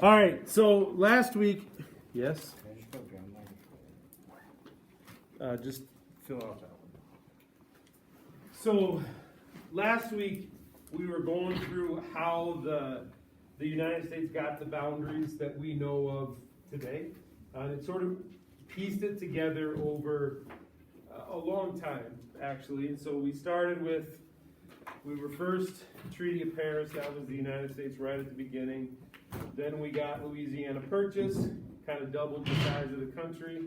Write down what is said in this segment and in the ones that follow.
All right, so last week, yes? Just fill out that one. So last week, we were going through how the United States got the boundaries that we know of today. And it sort of pieced it together over a long time, actually. And so we started with, we were first Treaty of Paris, that was the United States right at the beginning. Then we got Louisiana Purchase, kind of doubled the size of the country.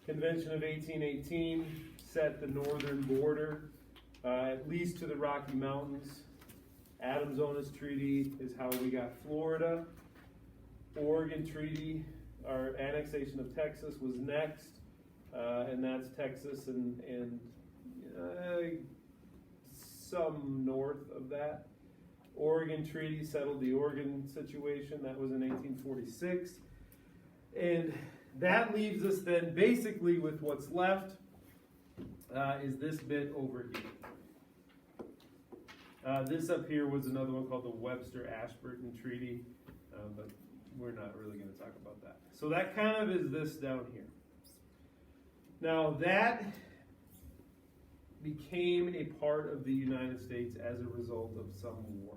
Convention of 1818 set the northern border, at least to the Rocky Mountains. Adams-Onis Treaty is how we got Florida. Oregon Treaty, our annexation of Texas was next, and that's Texas and some north of that. Oregon Treaty settled the Oregon situation, that was in 1846. And that leaves us then basically with what's left is this bit over here. This up here was another one called the Webster-Ashburton Treaty, but we're not really going to talk about that. So that kind of is this down here. Now that became a part of the United States as a result of some war.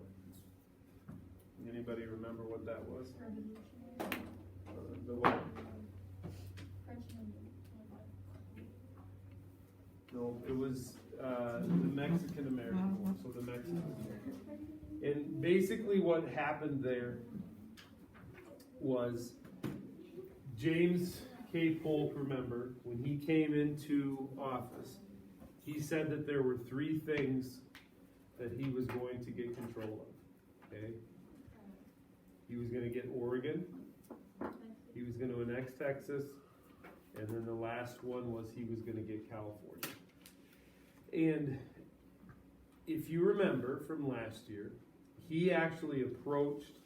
Anybody remember what that was? The what? No, it was the Mexican-American War, so the Mexicans. And basically what happened there was James K. Polk, remember, when he came into office, he said that there were three things that he was going to get control of, okay? He was going to get Oregon, he was going to annex Texas, and then the last one was he was going to get California. And if you remember from last year, he actually approached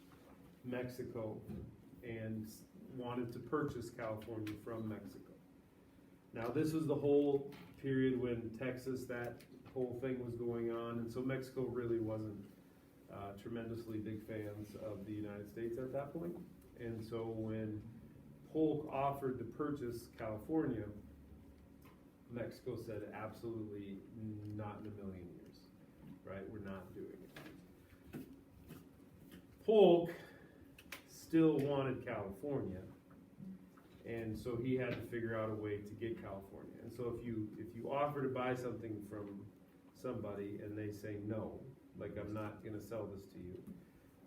Mexico and wanted to purchase California from Mexico. Now this was the whole period when Texas, that whole thing was going on, and so Mexico really wasn't tremendously big fans of the United States at that point. And so when Polk offered to purchase California, Mexico said absolutely not in a million years, right? We're not doing it. Polk still wanted California, and so he had to figure out a way to get California. And so if you offer to buy something from somebody and they say no, like I'm not going to sell this to you,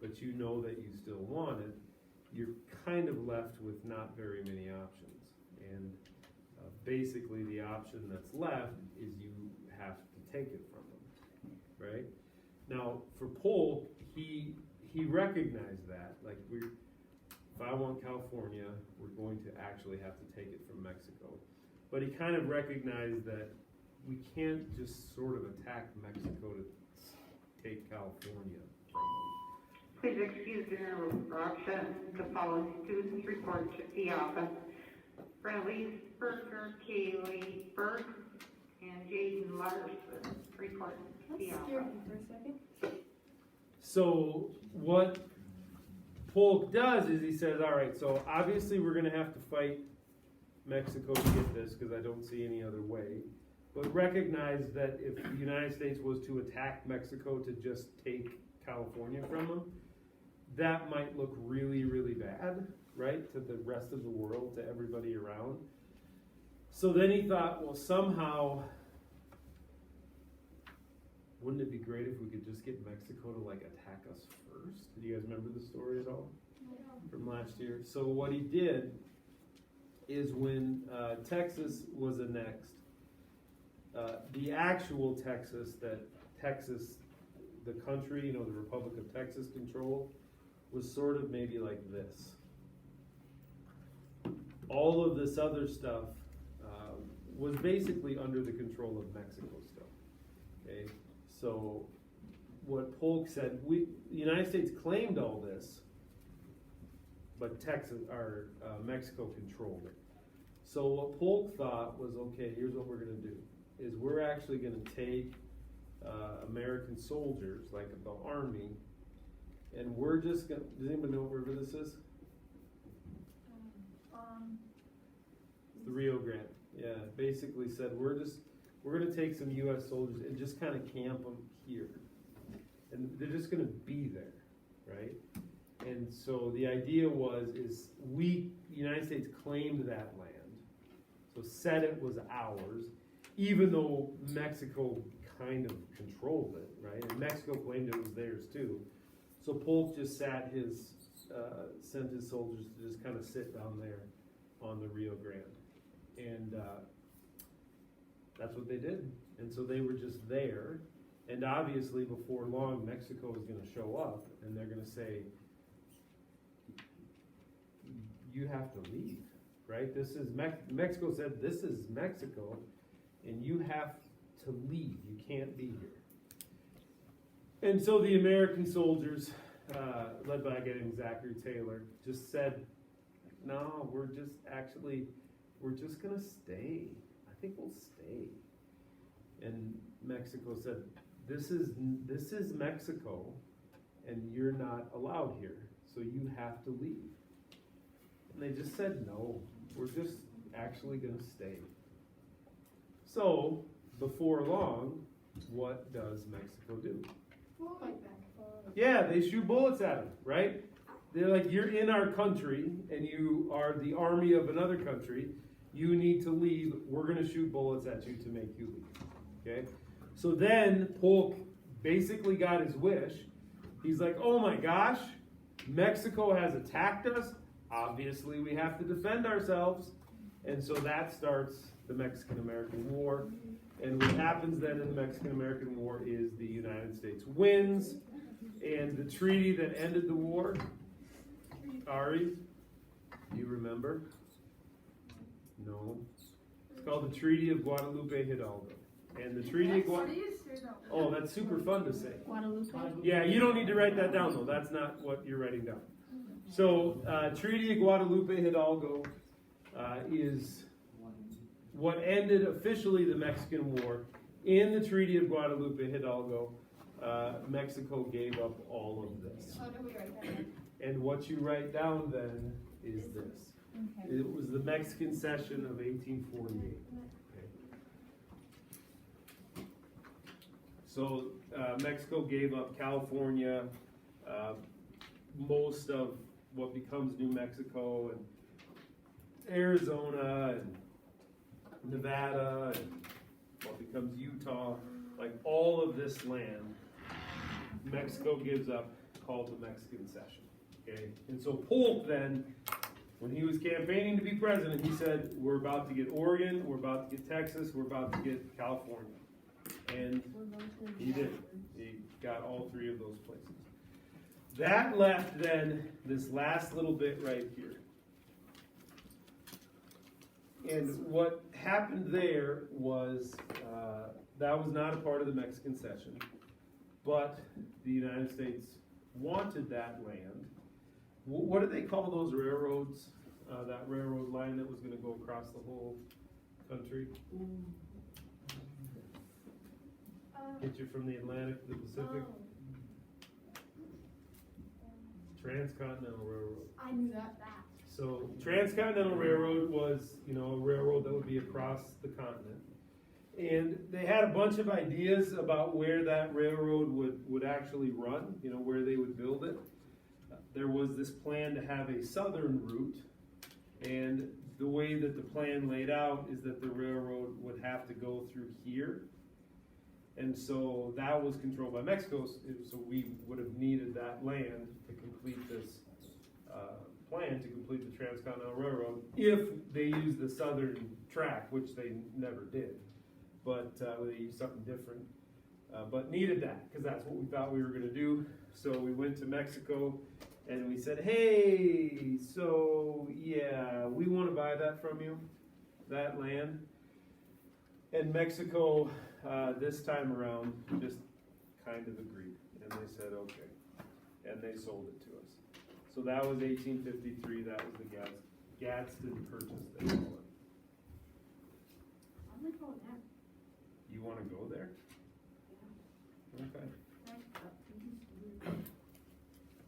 but you know that you still want it, you're kind of left with not very many options. And basically the option that's left is you have to take it from them, right? Now for Polk, he recognized that, like if I want California, we're going to actually have to take it from Mexico. But he kind of recognized that we can't just sort of attack Mexico to take California from them. Please excuse the interruption. The following students report to the office. Bradley Berger, Kaylee Berg, and Jaden Larson report to the office. For a second. So what Polk does is he says, all right, so obviously we're going to have to fight Mexico to get this because I don't see any other way. But recognize that if the United States was to attack Mexico to just take California from them, that might look really, really bad, right, to the rest of the world, to everybody around. So then he thought, well, somehow, wouldn't it be great if we could just get Mexico to like attack us first? Do you guys remember the story at all from last year? So what he did is when Texas was annexed, the actual Texas that Texas, the country, the Republic of Texas controlled, was sort of maybe like this. All of this other stuff was basically under the control of Mexico still. Okay, so what Polk said, the United States claimed all this, but Mexico controlled it. So what Polk thought was, okay, here's what we're going to do, is we're actually going to take American soldiers, like the Army, and we're just going to, does anybody know where this is? It's the Rio Grande. Yeah, basically said we're gonna take some U.S. soldiers and just kind of camp them here, and they're just gonna be there, right? And so the idea is the United States claimed that land, so said it was ours, even though Mexico kind of controlled it, right? And Mexico claimed it was theirs too. So Polk just sent his soldiers to just kind of sit down there on the Rio Grande. And that's what they did. And so they were just there. And obviously before long, Mexico is going to show up and they're going to say, you have to leave, right? This is Mexico said, this is Mexico and you have to leave. You can't be here. And so the American soldiers, led by a guy named Zachary Taylor, just said, no, we're just gonna stay. I think we'll stay. And Mexico said, this is Mexico, and you're not allowed here, so you have to leave. And they just said, no, we're just actually gonna stay. So, before long, what does Mexico do? Yeah, they shoot bullets at them, right? They're like, you're in our country, and you are the army of another country. You need to leave. We're going to shoot bullets at you to make you leave. Okay? So then Polk basically got his wish. He's like, oh my gosh, Mexico has attacked us. Obviously, we have to defend ourselves. And so that starts the Mexican-American War. And what happens then in the Mexican-American War is the United States wins. And the treaty that ended the war, Ari, do you remember? No. It's called the Treaty of Guadalupe Hidalgo. And the Treaty of Guadalupe... Oh, that's super fun to say. Guadalupe? Yeah, you don't need to write that down, though. That's not what you're writing down. So, Treaty of Guadalupe Hidalgo is what ended officially the Mexican War. In the Treaty of Guadalupe Hidalgo, Mexico gave up all of this. Oh, do we write that down? And what you write down then is this. Okay. It was the Mexican Cession of 1848. Okay. So Mexico gave up California, most of what becomes New Mexico, and Arizona, and Nevada, and what becomes Utah. Like all of this land, Mexico gives up, called the Mexican Cession. Okay, and so Polk then, when he was campaigning to be president, he said, we're about to get Oregon, we're about to get Texas, we're about to get California. And he did. He got all three of those places. That left then this last little bit right here. And what happened there was, that was not a part of the Mexican Cession, but the United States wanted that land. What do they call those railroads? That railroad line that was going to go across the whole country? Get you from the Atlantic to the Pacific? Transcontinental Railroad. I knew that. So Transcontinental Railroad was, a railroad that would be across the continent. And they had a bunch of ideas about where that railroad would actually run, where they would build it. There was this plan to have a southern route, and the way that the plan laid out is that the railroad would have to go through here. And so that was controlled by Mexico, so we would have needed that land to complete this plan, to complete the Transcontinental Railroad, if they used the southern track, which they never did. But they used something different, but needed that, because that's what we thought we were going to do. So we went to Mexico, and we said, hey, so yeah, we want to buy that from you, that land. And Mexico, this time around, just kind of agreed, and they said, okay, and they sold it to us. So that was 1853, that was the Gadsden Purchase, they call it. I'm gonna go there. You want to go there? Okay.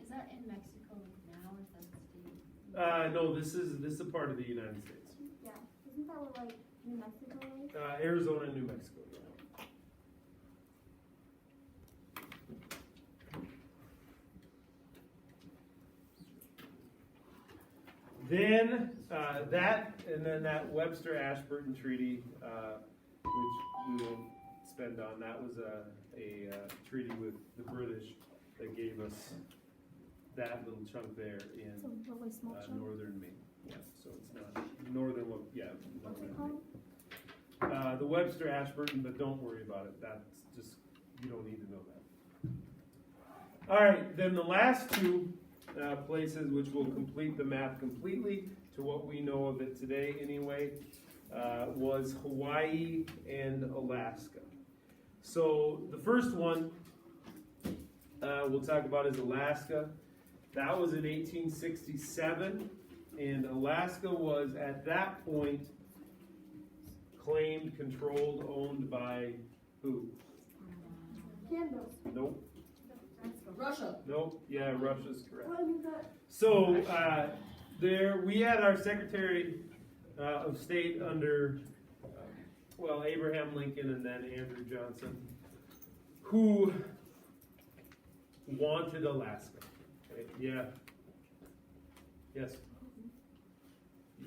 Is that in Mexico now, or is that state? No, this is a part of the United States. Yeah. Isn't that what, like, New Mexico is? Arizona and New Mexico. Yeah. Then that Webster-Ashburton Treaty, which we won't spend on, that was a treaty with the British that gave us that little chunk there in It's a really small chunk. northern Maine. Yeah, so it's not northern. Yeah, What's it northern called? Maine. The Webster-Ashburton, but don't worry about it. That's just, you don't need to know that. All right, then the last two places which will complete the map completely to what we know of it today anyway, was Hawaii and Alaska. So the first one we'll talk about is Alaska. That was in 1867, and Alaska was at that point claimed, controlled, owned by who? Canada. Nope. Russia. Nope. Yeah, Russia's correct. What is that? So there we had our Secretary of State under Abraham Lincoln and then Andrew Johnson, who wanted Alaska. Okay. Yeah. Yes.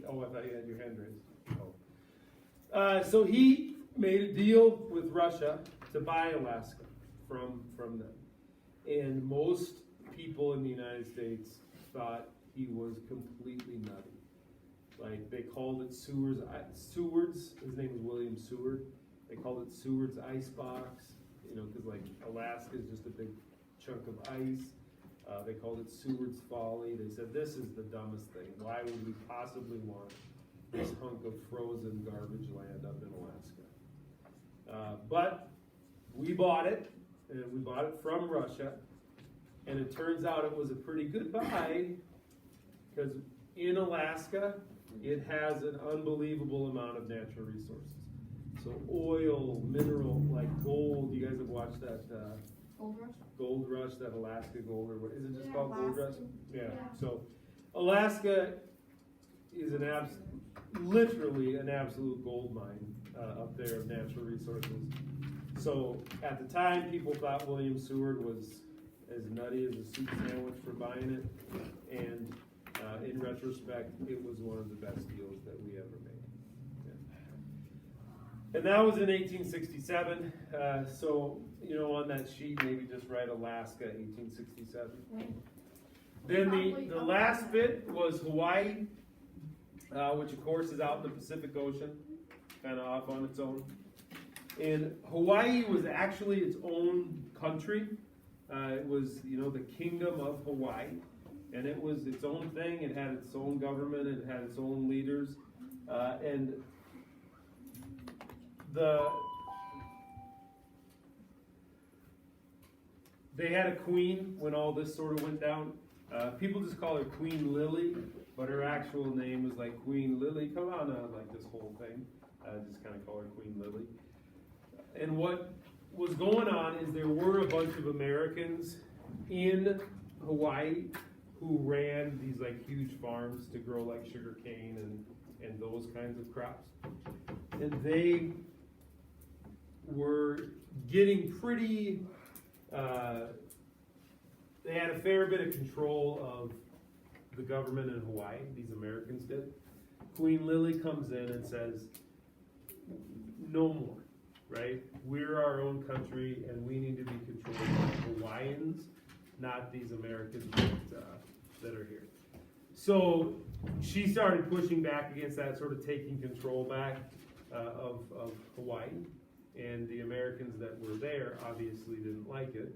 Oh, I thought you had your hand raised. Oh. So he made a deal with Russia to buy Alaska from them. And most people in the United States thought he was completely nutty. Like, they called it Seward's, his name was William Seward. They called it Seward's icebox, because like Alaska is just a big chunk of ice. They called it Seward's folly. They said, this is the dumbest thing. Why would we possibly want this hunk of frozen garbage land up in Alaska? But we bought it. And we bought it from Russia, and it turns out it was a pretty good buy, because in Alaska, it has an unbelievable amount of natural resources. So oil, mineral, like gold. You guys have watched that Gold Rush, that Alaska Gold, or what is it just called? Gold Rush? Yeah. So Alaska is literally an absolute gold mine up there of natural resources. So at the time, people thought William Seward was as nutty as a soup sandwich for buying it, and in retrospect, it was one of the best deals that we ever made. Yeah. And that was in 1867. So on that sheet, maybe just write Alaska, 1867. Then the last bit was Hawaii, which of course is out in the Pacific Ocean, kind of off on its own. And Hawaii was actually its own country. It was, the Kingdom of Hawaii. And it was its own thing. It had its own government. It had its own leaders. And they had a queen when all this sort of went down. People just call her Queen Lily, but her actual name was like Queen Lily. Come on, like this whole thing. Just kind of call her Queen Lily. And what was going on is there were a bunch of Americans in Hawaii who ran these like huge farms to grow like sugar cane and those kinds of crops. And they were getting pretty, they had a fair bit of control of the government in Hawaii, these Americans did. Queen Lily comes in and says, no more. Right? We're our own country, and we need to be controlled by Hawaiians, not these Americans that are here. So she started pushing back against that, sort of taking control back of Hawaii, and the Americans that were there obviously didn't like it.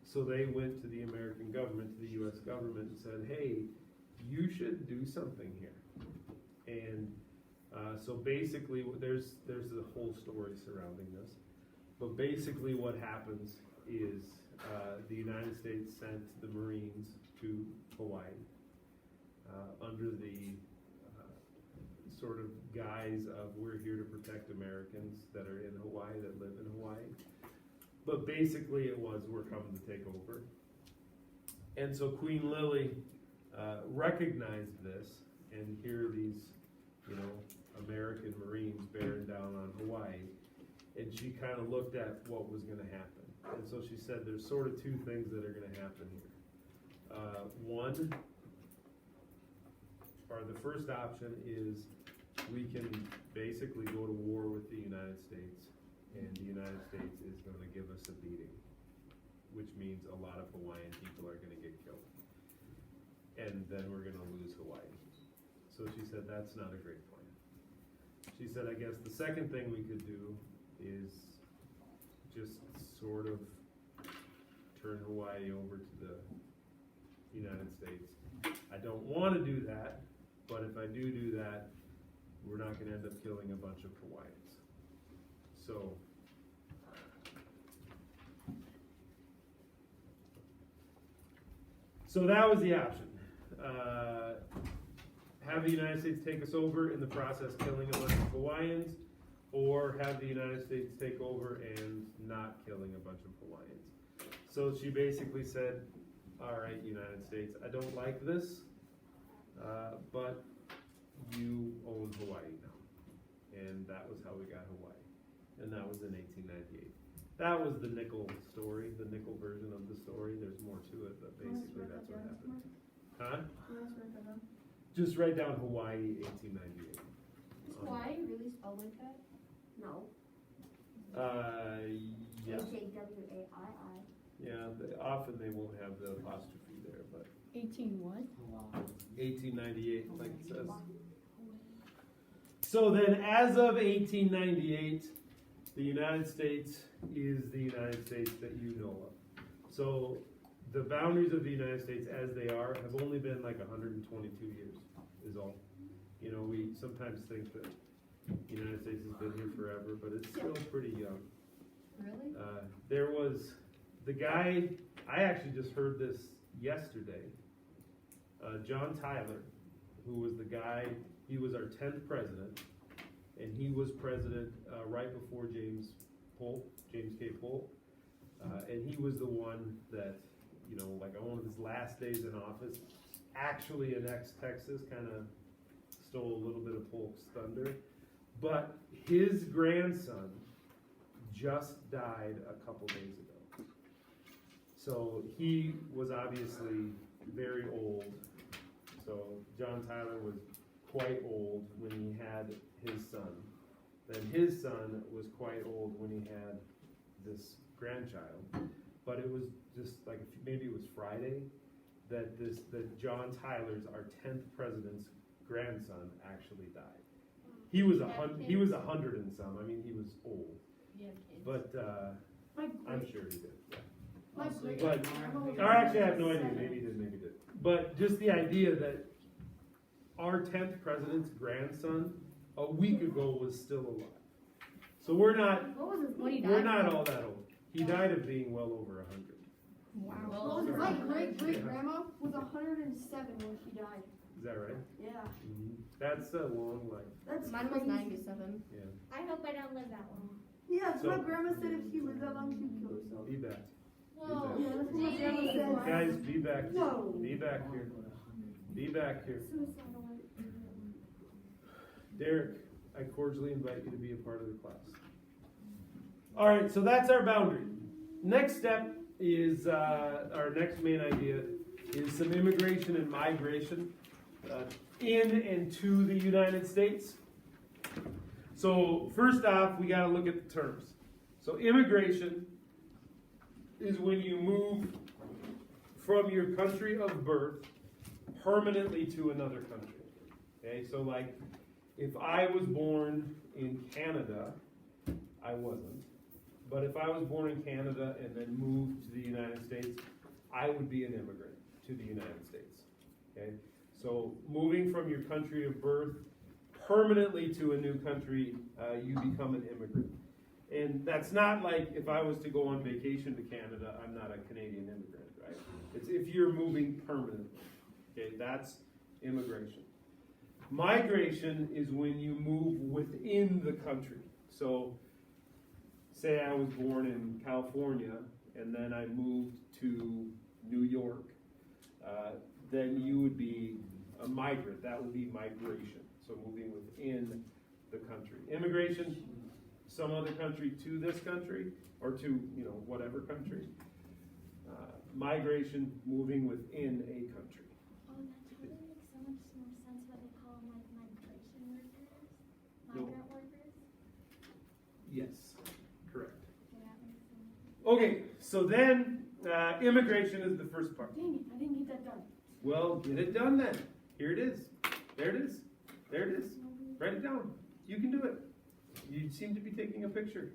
So they went to the American government, to the U.S. government, and said, hey, you should do something here. And so basically, there's a whole story surrounding this. But basically what happens is the United States sent the Marines to Hawaii under the sort of guise of we're here to protect Americans that are in Hawaii, that live in Hawaii. But basically it was we're coming to take over. And so Queen Lily recognized this, and here these, you know, American Marines bearing down on Hawaii, and she kind of looked at what was gonna happen. And so she said there's sort of two things that are gonna happen here. One, or the first option is we can basically go to war with the United States, and the United States is gonna give us a beating, which means a lot of Hawaiian people are gonna get killed. And then we're gonna lose Hawaii. So she said that's not a great plan. She said, I guess the second thing we could do is just sort of turn Hawaii over to the United States. I don't wanna do that, but if I do that, we're not gonna end up killing a bunch of Hawaiians. So that was the option. Have the United States take us over, in the process killing a bunch of Hawaiians, or have the United States take over and not killing a bunch of Hawaiians. So she basically said, all right, United States, I don't like this, but you own Hawaii now. And that was how we got Hawaii. And that was in 1898. That was the nickel story, the nickel version of the story. There's more to it, but basically that's what happened. Huh? Just write down Hawaii, 1898. Is Hawaii really spelled like that? No. Yeah. H-A-W-A-I-I. Yeah, often they won't have the apostrophe there, but 18 what? 1898, like it says. So then, as of 1898, the United States is the United States that you know of. So the boundaries of the United States as they are have only been like 122 years, is all. You know, we sometimes think that the United States has been here forever, but it's still pretty young. Really? There was the guy, I actually just heard this yesterday, John Tyler, who was the guy, he was our 10th president, and he was president right before James K. Polk, and he was the one that, you know, like on one of his last days in office, actually annexed Texas, kind of stole a little bit of Polk's thunder, but his grandson just died a couple days ago. So he was obviously very old. So John Tyler was quite old when he had his son. Then his son was quite old when he had this grandchild. But it was just like, maybe it was Friday, that John Tyler's, our 10th president's grandson, actually died. He was 100 and some. I mean, he was old. You have kids. But I'm sure he did. Yeah. My great But, grandma was or actually, I have no idea. 7. Maybe he did, maybe he did. But just the idea that our 10th president's grandson a week ago was still alive. So we're not What was his What he name? died we're not from? all that old. He died of being well over 100. Wow. My great grandma was 107 when she died. Is that right? Yeah. That's a long life. That's Mine was crazy. 97. Yeah. I hope I don't live that long. Yeah, So- my grandma said if she lived that long, she'd kill herself. Be back. Whoa. Yeah, that's what my grandma said. Guys, be back. No. Be back here. Be back here. Suicidal. Derek, I cordially invite you to be a part of the class. All right, so that's our boundary. Next step is, our next main idea is some immigration and migration in and to the United States. So first off, we gotta look at the terms. So immigration is when you move from your country of birth permanently to another country. Okay, so like, if I was born in Canada, I wasn't, but if I was born in Canada and then moved to the United States, I would be an immigrant to the United States. Okay, so moving from your country of birth permanently to a new country, you become an immigrant. And that's not like if I was to go on vacation to Canada, I'm not a Canadian immigrant, right? It's if you're moving permanently. Okay, that's immigration. Migration is when you move within the country. So, say I was born in California and then I moved to New York. then you would be a migrant. That would be migration. So moving within the country. Immigration, some other country to this country, or to, you know, whatever country. Migration, moving within a country. Oh, that totally makes so much more sense what they call them, like migration workers, No. migrant workers. Yes, correct. Yeah, that makes sense. Okay, so then, immigration is the first part. Dang it, I didn't get that done. Well, get it done then. Here it is. There it is. There it is. Write it down. You can do it. You seem to be taking a picture,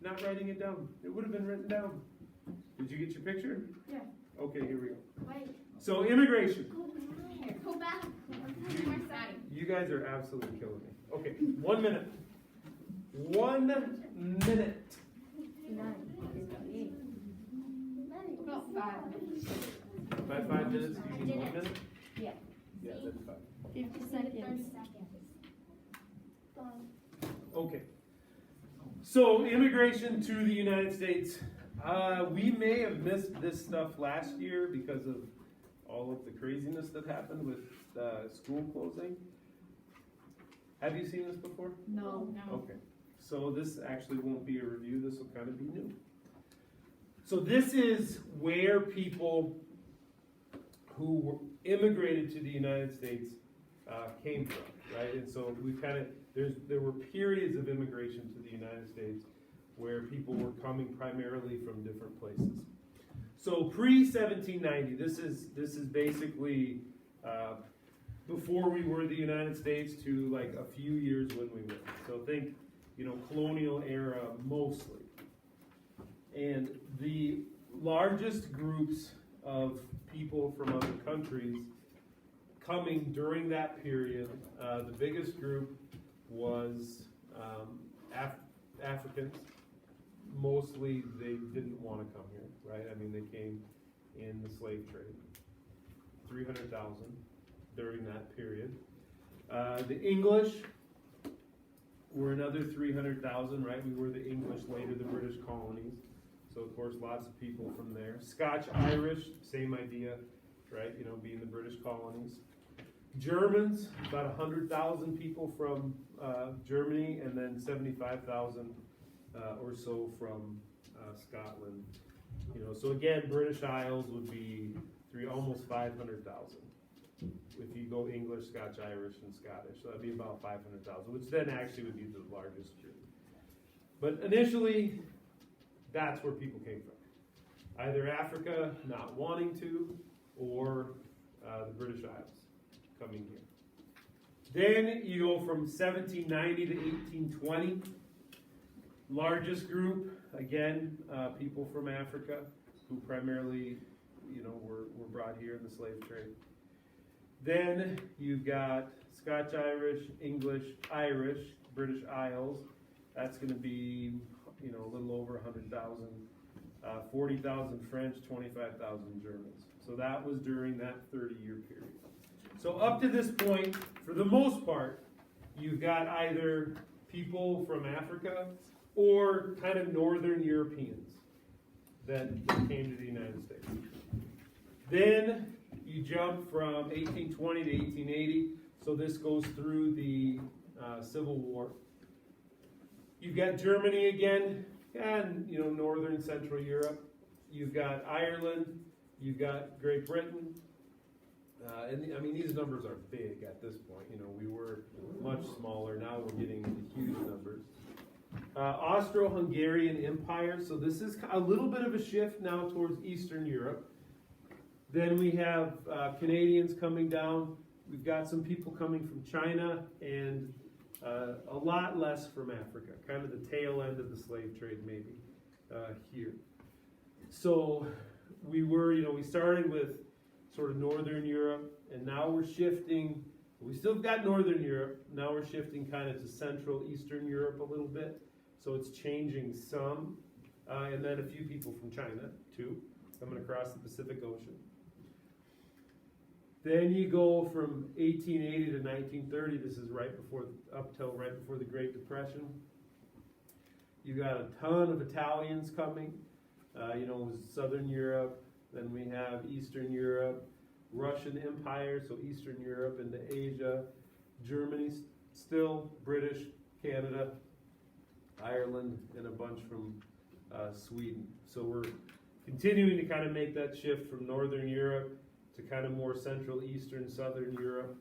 not writing it down. It would have been written down. Did you get your picture? Yeah. Okay, here we go. Wait, So immigration. go back. More side. You guys are absolutely killing me. Okay, 1 minute. 1 minute. About 5 minutes. By 5 minutes, you I mean did 1 it. minute? Yeah. Yeah, that's fine. 50 30 seconds. seconds. Done. Okay. So immigration to the United States. We may have missed this stuff last year because of all of the craziness that happened with school closing. Have you seen this before? No. Okay. So this actually won't be a review. This will kind of be new. So this is where people who immigrated to the United States came from, right? And so we kind of there were periods of immigration to the United States where people were coming primarily from different places. So pre-1790, this is basically before we were the United States to like a few years when we were. So think, you know, colonial era mostly. And the largest groups of people from other countries coming during that period, the biggest group was Africans. Mostly they didn't want to come here, right? I mean, they came in the slave trade, 300,000 during that period. The English were another 300,000, right? We were the English, later the British colonies. So of course, lots of people from there. Scotch Irish, same idea, right? You know, being the British colonies. Germans, about 100,000 people from Germany, and then 75,000 or so from Scotland. You know, so again, British Isles would be almost 500,000. If you go English, Scotch Irish, and Scottish, so that'd be about 500,000, which then actually would be the largest group. But initially, that's where people came from. Either Africa not wanting to, or the British Isles coming here. Then you go from 1790 to 1820. Largest group, again, people from Africa who primarily, you know, were brought here in the slave trade. Then you've got Scotch Irish, English, Irish, British Isles. That's going to be, you know, a little over 100,000. 40,000 French, 25,000 Germans. So that was during that 30-year period. So up to this point, for the most part, you've got either people from Africa or kind of Northern Europeans that came to the United States. Then you jump from 1820 to 1880, so this goes through the Civil War. You've got Germany again, and you know, Northern Central Europe. You've got Ireland, you've got Great Britain, and I mean, these numbers are big at this point. You know, we were much smaller, now we're getting into huge numbers. Austro-Hungarian Empire, so this is a little bit of a shift now towards Eastern Europe. Then we have Canadians coming down. We've got some people coming from China, and a lot less from Africa, kind of the tail end of the slave trade maybe here. So we were, you know, we started with sort of Northern Europe, and now we're shifting. We still got Northern Europe, now we're shifting kind of to Central Eastern Europe a little bit. So it's changing some, and then a few people from China too, coming across the Pacific Ocean. Then you go from 1880 to 1930. This is up till right before the Great Depression. You got a ton of Italians coming. You know, Southern Europe. Then we have Eastern Europe. Russian Empire, so Eastern Europe into Asia, Germany still, British, Canada, Ireland, and a bunch from Sweden. So we're continuing to kind of make that shift from Northern Europe to kind of more Central, Eastern, Southern Europe,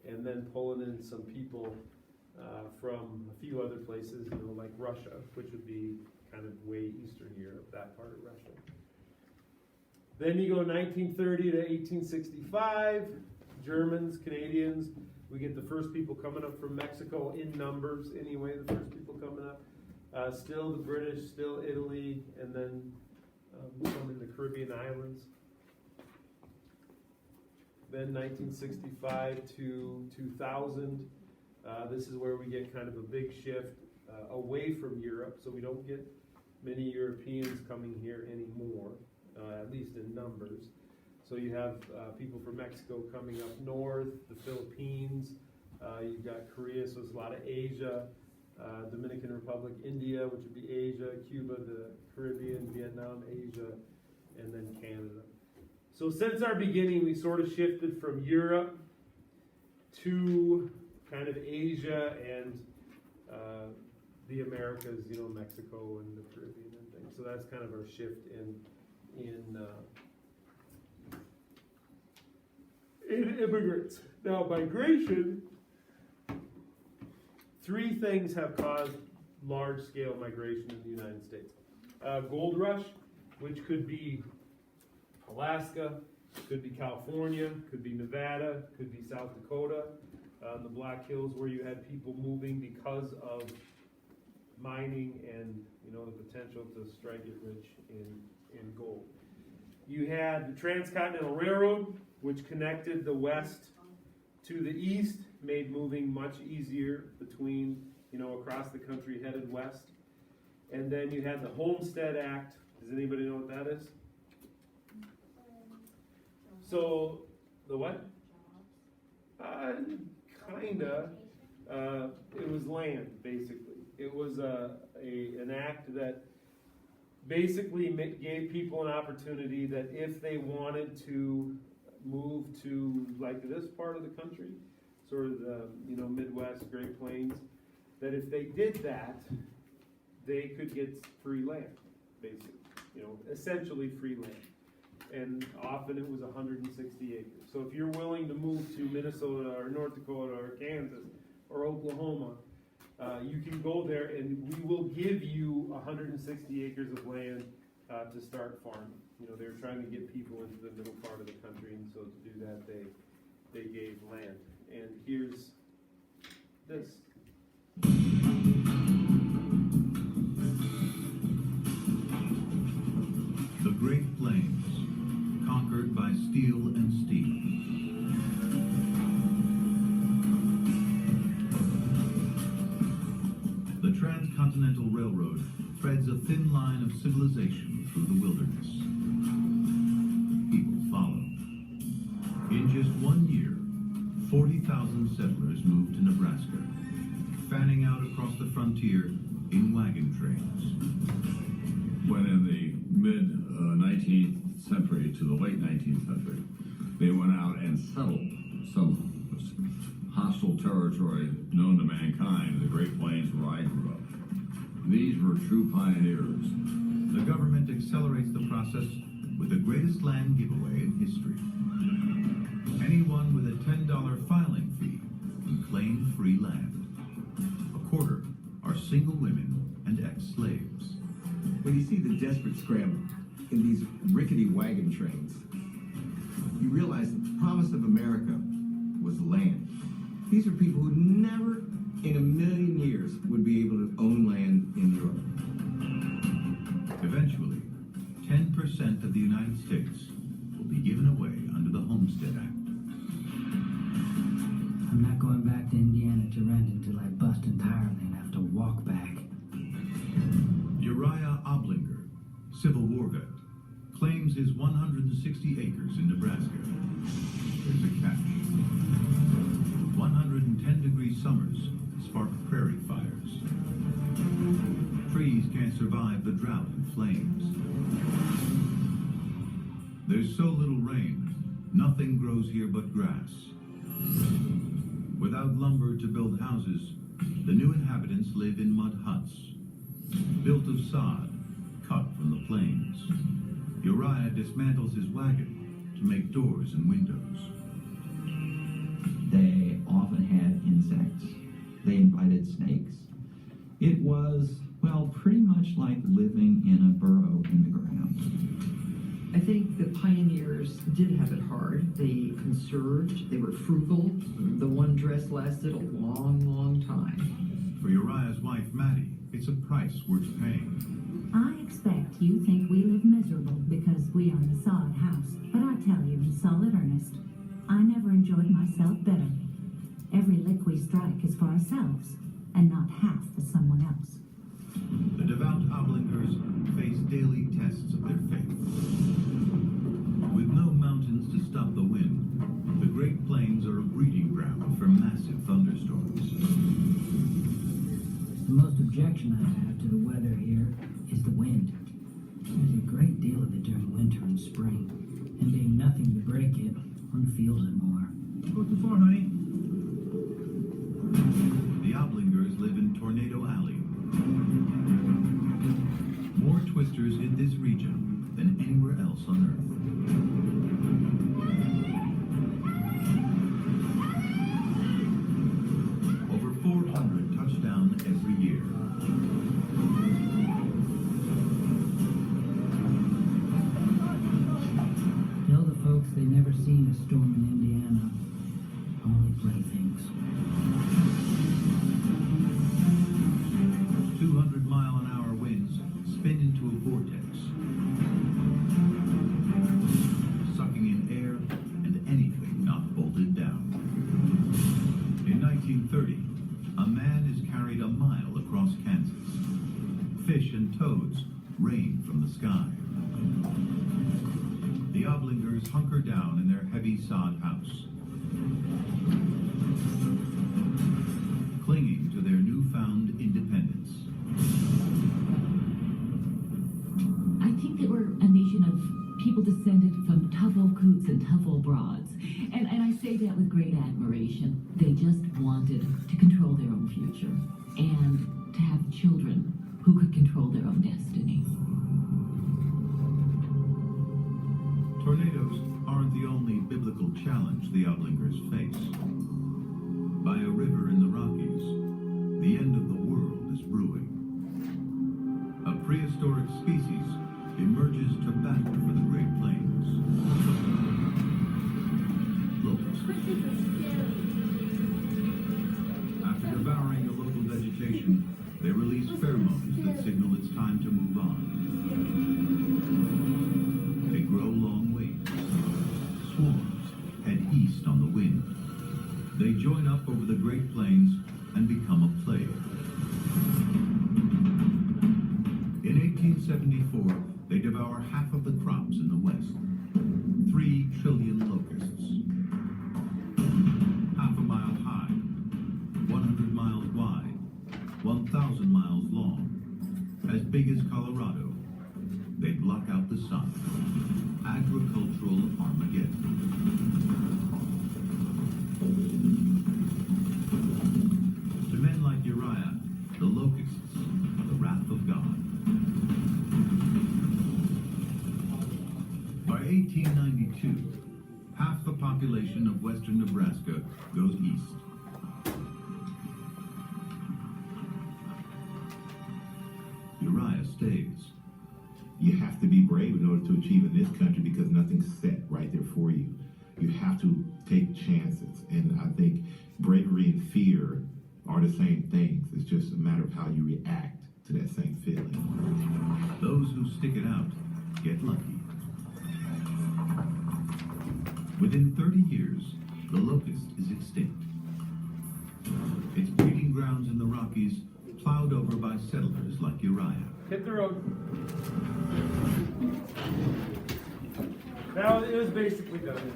and then pulling in some people from a few other places, you know, like Russia, which would be kind of way Eastern Europe, that part of Russia. Then you go 1930 to 1865, Germans, Canadians, we get the first people coming up from Mexico in numbers anyway, the first people coming up. Still the British, still Italy, and then some in the Caribbean islands. Then 1965 to 2000, this is where we get kind of a big shift away from Europe, so we don't get many Europeans coming here anymore, at least in numbers. So you have people from Mexico coming up north, the Philippines, you've got Korea, so it's a lot of Asia, Dominican Republic, India, which would be Asia, Cuba, the Caribbean, Vietnam, Asia, and then Canada. So since our beginning, we sort of shifted from Europe to kind of Asia and the Americas, you know, Mexico and the Caribbean and things. So that's kind of our shift in immigrants. Now, migration, three things have caused large-scale migration in the United States. Gold rush, which could be Alaska, could be California, could be Nevada, could be South Dakota, the Black Hills, where you had people moving because of mining and, you know, the potential to strike it rich in gold. You had the Transcontinental Railroad, which connected the west to the east, made moving much easier between, you know, across the country headed west. And then you had the Homestead Act. Does anybody know what that is? So, the what? Kinda. It was land, basically. It was an act that basically gave people an opportunity that if they wanted to move to like this part of the country, sort of the, you know, Midwest, Great Plains, that if they did that, they could get free land, basically, you know, essentially free land. And often it was 160 acres. So if you're willing to move to Minnesota or North Dakota or Kansas or Oklahoma, you can go there and we will give you 160 acres of land to start farming. You know, they were trying to get people into the middle part of the country, and so to do that, they gave land. And here's this. The Great Plains, conquered by steel and steam. The Transcontinental Railroad threads a thin line of civilization through the wilderness. People follow. In just 1 year, 40,000 settlers moved to Nebraska, fanning out across the frontier in wagon trains. When in the mid-19th century to the late 19th century, they went out and settled some hostile territory known to mankind, the Great Plains where I grew up. These were true pioneers. The government accelerates the process with the greatest land giveaway in history. Anyone with a $10 filing fee can claim free land. A quarter are single women and ex-slaves. When you see the desperate scramble in these rickety wagon trains, you realize that the promise of America was land. These are people who never in a million years would be able to own land in Europe. Eventually, 10% of the United States will be given away under the Homestead Act. I'm not going back to Indiana to rent until I bust entirely and have to walk back. Uriah Oblinger, Civil War vet, claims his 160 acres in Nebraska. There's a catch. 110-degree summers spark prairie fires. Trees can't survive the drought and flames. There's so little rain, Nothing grows here but grass. Without lumber to build houses, the new inhabitants live in mud huts, built of sod, cut from the plains. Uriah dismantles his wagon to make doors and windows. They often had insects. They invited snakes. It was, well, pretty much like living in a burrow in the ground. I think the pioneers did have it hard. They conserved, they were frugal. The one dress lasted a long, long time. For Uriah's wife, Maddie, it's a price worth paying. I expect you think we live miserable because we are in a sod house, but I tell you in solid earnest, I never enjoyed myself better. Every lick we strike is for ourselves, and not half for someone else. The devout Oblingers face daily tests of their faith. With no mountains to stop the wind, the Great Plains are a breeding ground for massive thunderstorms. The most objection I have to the weather here is the wind. There's a great deal of it during winter and spring, and being nothing to break it, one feels it more. Go too far, honey. The Oblingers live in Tornado Alley. More twisters hit this region than anywhere else on Earth. Over 400 touchdown every year. Tell the folks they've never seen a storm in Indiana. Only playthings. 200-mile-an-hour winds spin into a vortex, sucking in air and anything not bolted down. In 1930, a man is carried a mile across Kansas. Fish and toads rain from the sky. The Oblingers hunker down in their heavy sod house, clinging to their newfound independence. I think that we're a nation of people descended from tough-old coots and tough-old broads. And I say that with great admiration. They just wanted to control their own future and to have children who could control their own destiny. Tornadoes aren't the only biblical challenge the Oblingers face. By a river in the Rockies, the end of the world is brewing. A prehistoric species emerges to battle for the Great Plains. Locusts. After devouring the local vegetation, they release pheromones that signal it's time to move on. They grow long wings. Swarms head east on the wind. They join up over the Great Plains and become a plague. In 1874, they devour half of the crops in the West. 3 trillion locusts. Half a mile high, 100 miles wide, 1,000 miles long. As big as Colorado, they block out the sun. Agricultural Armageddon. To men like Uriah, the locusts are the wrath of God. By 1892, half the population of western Nebraska goes east. Uriah stays. You have to be brave in order to achieve in this country because nothing's set right there for you. You have to take chances. And I think bravery and fear are the same things. It's just a matter of how you react to that same feeling. Those who stick it out get lucky. Within 30 years, the locust is extinct. Its breeding grounds in the Rockies plowed over by settlers like Uriah. Hit the road. Now it was basically done.